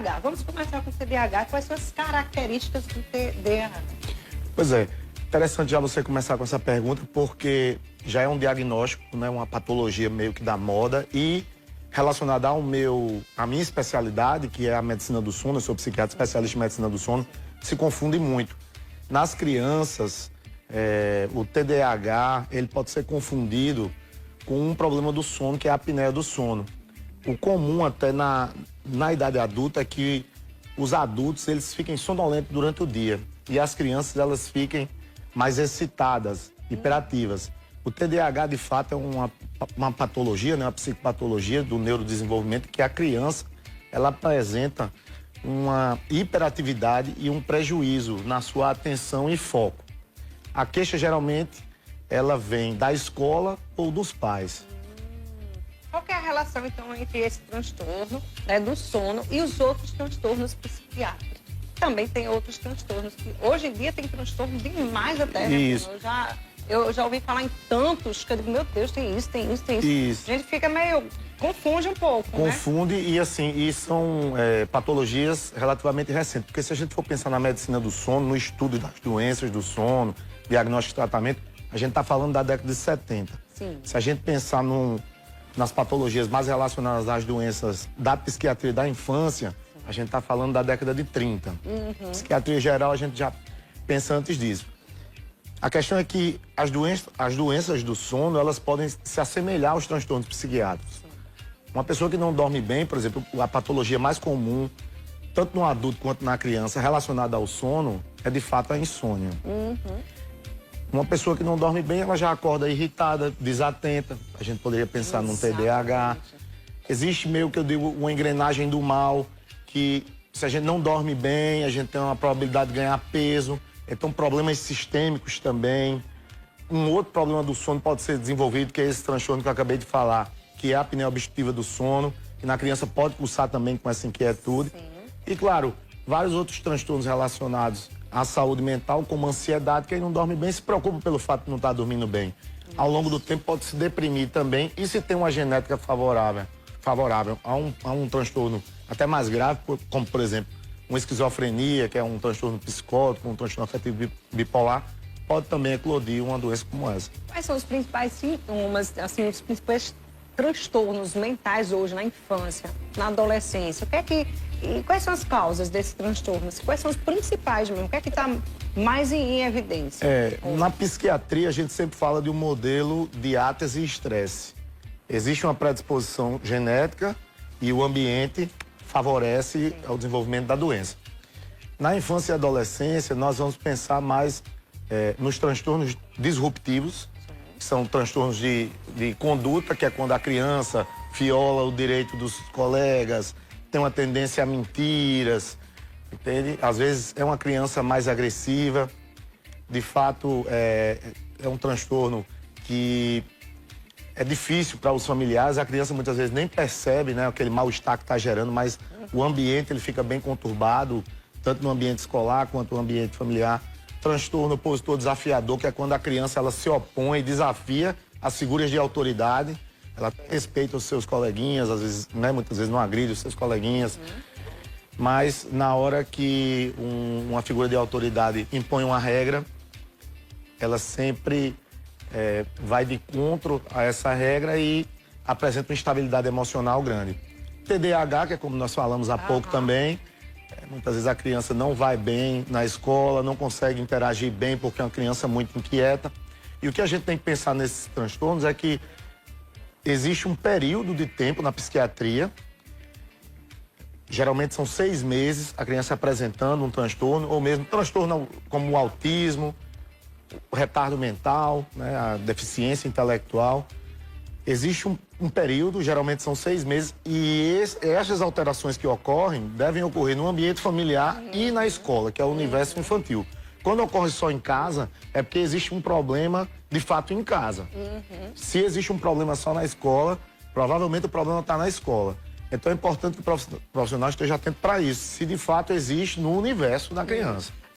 TDAH. Vamos começar com o TDAH. Quais são as características do TDAH? Pois é, interessante já você começar com essa pergunta, porque já é um diagnóstico, né, uma patologia meio que da moda e relacionada à minha especialidade, que é a medicina do sono. Eu sou psiquiatra especialista em medicina do sono, se confunde muito. Nas crianças, o TDAH, ele pode ser confundido com um problema do sono, que é a apneia do sono. O comum até na idade adulta é que os adultos, eles fiquem sonolentos durante o dia e as crianças, elas fiquem mais excitadas, hiperativas. O TDAH, de fato, é uma patologia, né, uma psicopatologia do neurodesenvolvimento, que a criança, ela apresenta uma hiperatividade e um prejuízo na sua atenção e foco. A queixa, geralmente, ela vem da escola ou dos pais. Qual que é a relação, então, entre esse transtorno, né, do sono e os outros transtornos psiquiátricos? Também tem outros transtornos, que hoje em dia tem transtorno demais até, né? Isso. Eu já ouvi falar em tantos, que eu digo, meu Deus, tem isso, tem isso, tem isso. Isso. A gente fica meio... confunde um pouco, Confunde, né? E são patologias relativamente recentes. Porque se a gente for pensar na medicina do sono, no estudo das doenças do sono, diagnóstico e tratamento, a gente está falando da década de 70. Sim. Se a gente pensar nas patologias mais relacionadas às doenças da psiquiatria da infância, a gente está falando da década de 30. Psiquiatria geral, a gente já pensa antes disso. A questão é que as doenças do sono, elas podem se assemelhar aos transtornos psiquiátricos. Uma pessoa que não dorme bem, por exemplo, a patologia mais comum, tanto no adulto quanto na criança, relacionada ao sono, é de fato a insônia. Uma pessoa que não dorme bem, ela já acorda irritada, desatenta. A gente poderia pensar num TDAH. Existe meio que eu digo uma engrenagem do mal, que se a gente não dorme bem, a gente tem uma probabilidade de ganhar peso. Então, problemas sistêmicos também. Um outro problema do sono pode ser desenvolvido, que é esse transtorno que eu acabei de falar, que é a apneia obstrutiva do sono, que na criança pode cursar também com essa inquietude. Sim. E, claro, vários outros transtornos relacionados à saúde mental, como ansiedade. Quem não dorme bem se preocupa pelo fato de não estar dormindo bem. Ao longo do tempo pode se deprimir também, e se tem uma genética favorável a um transtorno até mais grave, como, por exemplo, uma esquizofrenia, que é um transtorno psicótico, um transtorno afetivo bipolar, pode também eclodir uma doença como essa. Quais são os principais sintomas, assim, os principais transtornos mentais hoje na infância, na adolescência? E quais são as causas desses transtornos? Quais são os principais mesmo? O que é que está mais em evidência? Na psiquiatria, a gente sempre fala de um modelo de átese e estresse. Existe uma predisposição genética e o ambiente favorece ao desenvolvimento da doença. Na infância e adolescência, nós vamos pensar mais nos transtornos disruptivos, que são transtornos de conduta, que é quando a criança viola o direito dos colegas, tem uma tendência a mentiras, entende? Às vezes é uma criança mais agressiva. De fato, é um transtorno que é difícil para os familiares. A criança muitas vezes nem percebe, né, aquele mal-estar que está gerando, mas o ambiente ele fica bem conturbado, tanto no ambiente escolar quanto no ambiente familiar. Transtorno opositor desafiador, que é quando a criança ela se opõe e desafia as figuras de autoridade. Ela respeita os seus coleguinhas, às vezes, né, muitas vezes não agride os seus coleguinhas. Mas na hora que uma figura de autoridade impõe uma regra, ela sempre vai de encontro a essa regra e apresenta uma instabilidade emocional grande. TDAH, que é como nós falamos há pouco também, muitas vezes a criança não vai bem na escola, não consegue interagir bem porque é uma criança muito inquieta. E o que a gente tem que pensar nesses transtornos é que existe um período de tempo na psiquiatria, geralmente são 6 meses, a criança apresentando um transtorno, ou mesmo transtorno como o autismo, o retardo mental, né, a deficiência intelectual. Existe um período, geralmente são 6 meses, e essas alterações que ocorrem devem ocorrer no ambiente familiar e na escola, que é o universo infantil. Quando ocorre só em casa, é porque existe um problema de fato em casa. Se existe um problema só na escola, provavelmente o problema está na escola. Então é importante que o profissional esteja atento para isso, se de fato existe no universo da criança.